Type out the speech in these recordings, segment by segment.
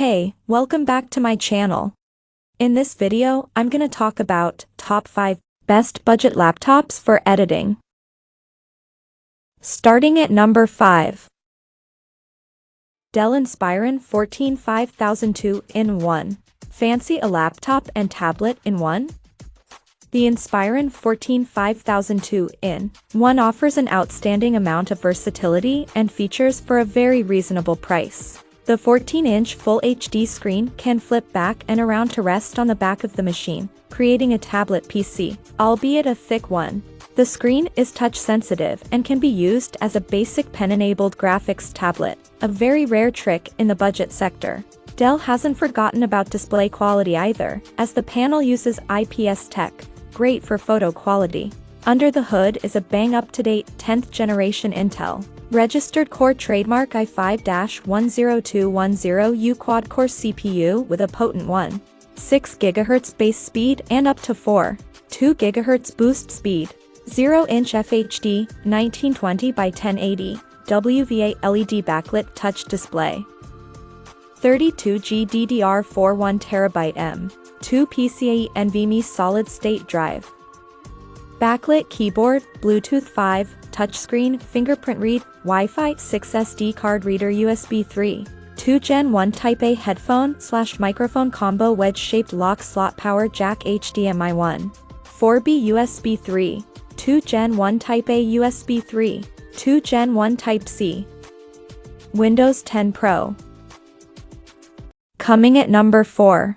Hey, welcome back to my channel. In this video, I'm gonna talk about top 5 best budget laptops for editing. Starting at number 5. Dell Inspiron 14 5002 in 1. Fancy a laptop and tablet in one? The Inspiron 14 5002 in 1 offers an outstanding amount of versatility and features for a very reasonable price. The 14-inch Full HD screen can flip back and around to rest on the back of the machine, creating a tablet PC, albeit a thick one. The screen is touch-sensitive and can be used as a basic pen-enabled graphics tablet, a very rare trick in the budget sector. Dell hasn't forgotten about display quality either, as the panel uses IPS tech, great for photo quality. Under the hood is a bang-up-to-date 10th generation Intel registered core trademark i5-10210U quad-core CPU with a potent 1.6 GHz base speed and up to 4.2 GHz boost speed. 0-inch FHD 1920 by 1080 WVA LED backlit touch display. 32GB DDR4 1TB M.2 PCIe NVMe solid-state drive. Backlit keyboard, Bluetooth 5, touchscreen, fingerprint read, Wi-Fi 6 SD card reader USB 3. 2 Gen 1 Type A headphone/microphone combo wedge-shaped lock slot power jack HDMI 1. 4B USB 3. 2 Gen 1 Type A USB 3. 2 Gen 1 Type C. Windows 10 Pro. Coming at number 4.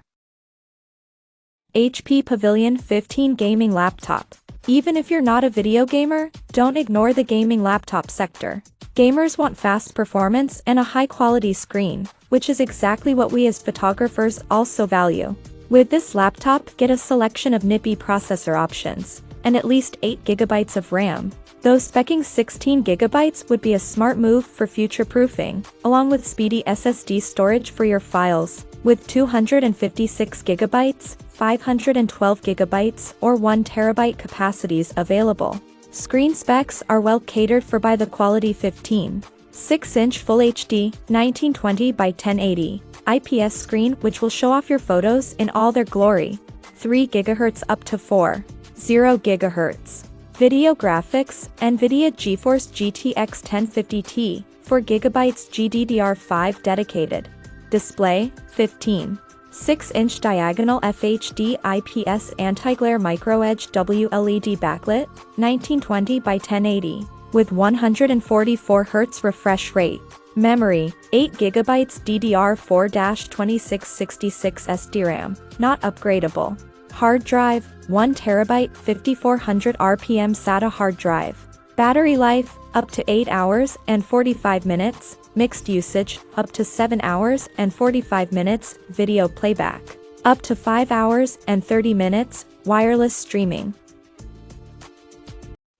HP Pavilion 15 Gaming Laptop. Even if you're not a video gamer, don't ignore the gaming laptop sector. Gamers want fast performance and a high-quality screen, which is exactly what we as photographers also value. With this laptop, get a selection of nippy processor options, and at least 8GB of RAM. Though speccing 16GB would be a smart move for future-proofing, along with speedy SSD storage for your files, with 256GB, 512GB, or 1TB capacities available. Screen specs are well catered for by the quality 15.6-inch Full HD 1920 by 1080 IPS screen, which will show off your photos in all their glory. 3 GHz up to 4.0 GHz. Video graphics, NVIDIA GeForce GTX 1050 Ti, 4GB GDDR5 dedicated. Display, 15.6-inch diagonal FHD IPS anti-glare micro-edge WLED backlit, 1920 by 1080, with 144Hz refresh rate. Memory, 8GB DDR4-2666 SDRAM, not upgradable. Hard drive, 1TB 5400 RPM SATA hard drive. Battery life, up to 8 hours and 45 minutes, mixed usage, up to 7 hours and 45 minutes, video playback, up to 5 hours and 30 minutes, wireless streaming.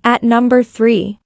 At number 3.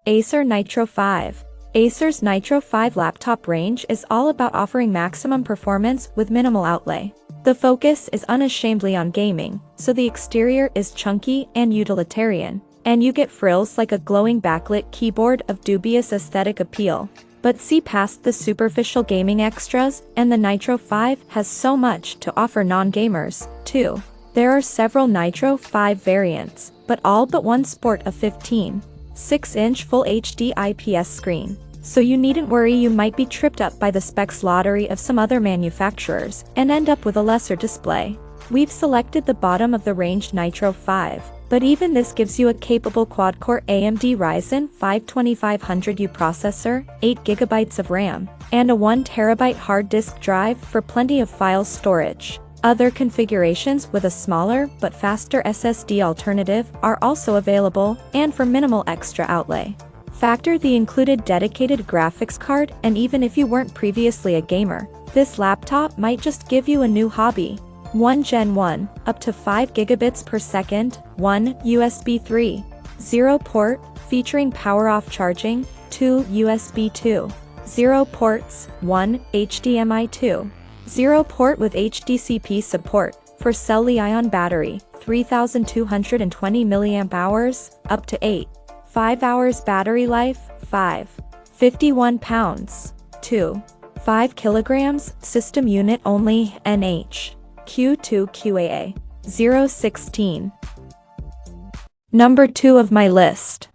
Acer Nitro 5. Acer's Nitro 5 laptop range is all about offering maximum performance with minimal outlay. The focus is unashamedly on gaming, so the exterior is chunky and utilitarian, and you get frills like a glowing backlit keyboard of dubious aesthetic appeal. But see past the superficial gaming extras, and the Nitro 5 has so much to offer non-gamers, too. There are several Nitro 5 variants, but all but one sport a 15.6-inch Full HD IPS screen. So you needn't worry you might be tripped up by the specs lottery of some other manufacturers and end up with a lesser display. We've selected the bottom of the range Nitro 5, but even this gives you a capable quad-core AMD Ryzen 5 2500U processor, 8GB of RAM, and a 1TB hard disk drive for plenty of file storage. Other configurations with a smaller but faster SSD alternative are also available, and for minimal extra outlay. Factor the included dedicated graphics card, and even if you weren't previously a gamer, this laptop might just give you a new hobby. 1 Gen 1, up to 5 gigabits per second, 1 USB 3.0 port, featuring power-off charging, 2 USB 2.0 ports, 1 HDMI 2.0 port with HDCP support, for cell Li-ion battery, 3220 mAh, up to 5 hours battery life, 51 pounds, 2. 5 kilograms, system unit only, NH. Q2QAA. 016. Number 2 of my list.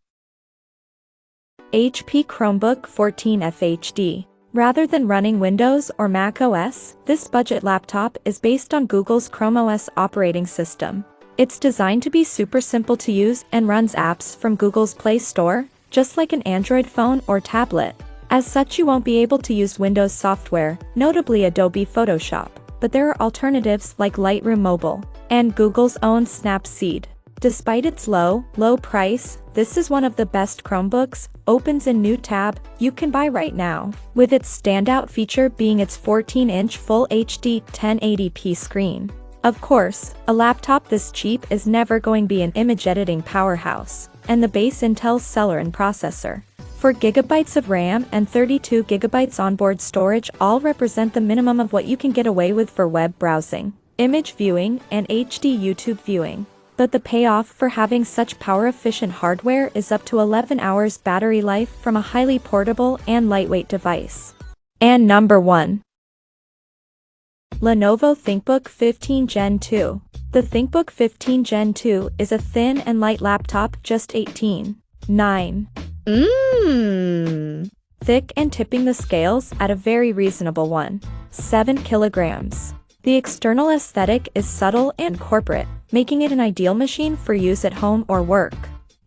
HP Chromebook 14 FHD. Rather than running Windows or Mac OS, this budget laptop is based on Google's Chrome OS operating system. It's designed to be super simple to use and runs apps from Google's Play Store, just like an Android phone or tablet. As such, you won't be able to use Windows software, notably Adobe Photoshop, but there are alternatives like Lightroom Mobile and Google's own Snapseed. Despite its low price, this is one of the best Chromebooks. Opens in new tab you can buy right now, with its standout feature being its 14-inch Full HD 1080p screen. Of course, a laptop this cheap is never going to be an image editing powerhouse, and the base Intel Celeron processor, 4 GB of RAM and 32 GB onboard storage all represent the minimum of what you can get away with for web browsing, image viewing, and HD YouTube viewing. But the payoff for having such power-efficient hardware is up to 11 hours battery life from a highly portable and lightweight device. And number 1. Lenovo ThinkBook 15 Gen 2. The ThinkBook 15 Gen 2 is a thin and light laptop just 18.9 thick and tipping the scales at a very reasonable 7 kilograms. The external aesthetic is subtle and corporate, making it an ideal machine for use at home or work.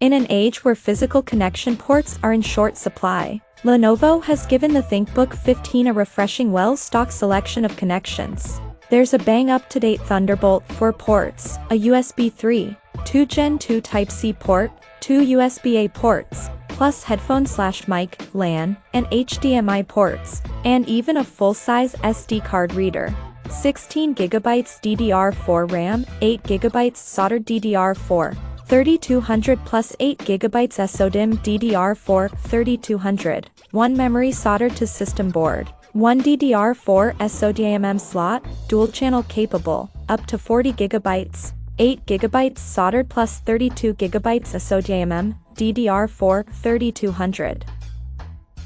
In an age where physical connection ports are in short supply, Lenovo has given the ThinkBook 15 a refreshing well-stocked selection of connections. There's a bang-up-to-date Thunderbolt 4 ports, a USB 3, 2 Gen 2 Type-C port, 2 USB-A ports, plus headphone/mic, LAN, and HDMI ports, and even a full-size SD card reader. 16 GB DDR4 RAM, 8 GB soldered DDR4, 3200 plus 8 GB SODIMM DDR4 3200, 1 memory soldered to system board, 1 DDR4 SODIMM slot, dual channel capable, up to 40 GB, 8 GB soldered plus 32 GB SODIMM DDR4 3200,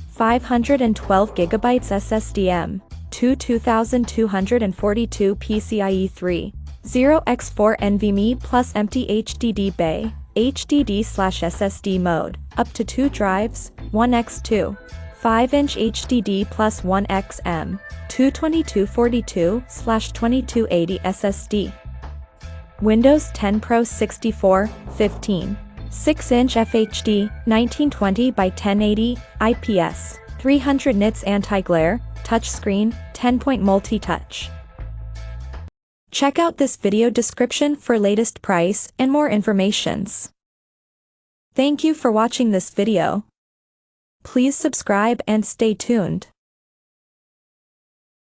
512 GB SSDM. 2242 PCIe 3.0x4 NVMe plus empty HDD bay, HDD/SSD mode, up to 2 drives, 1x2, 5-inch HDD plus 1xM, 22242/2280 SSD. Windows 10 Pro 64, 15. 6-inch FHD, 1920 by 1080, IPS, 300 nits anti-glare, touchscreen, 10-point multi-touch. Check out this video description for latest price and more informations. Thank you for watching this video. Please subscribe and stay tuned.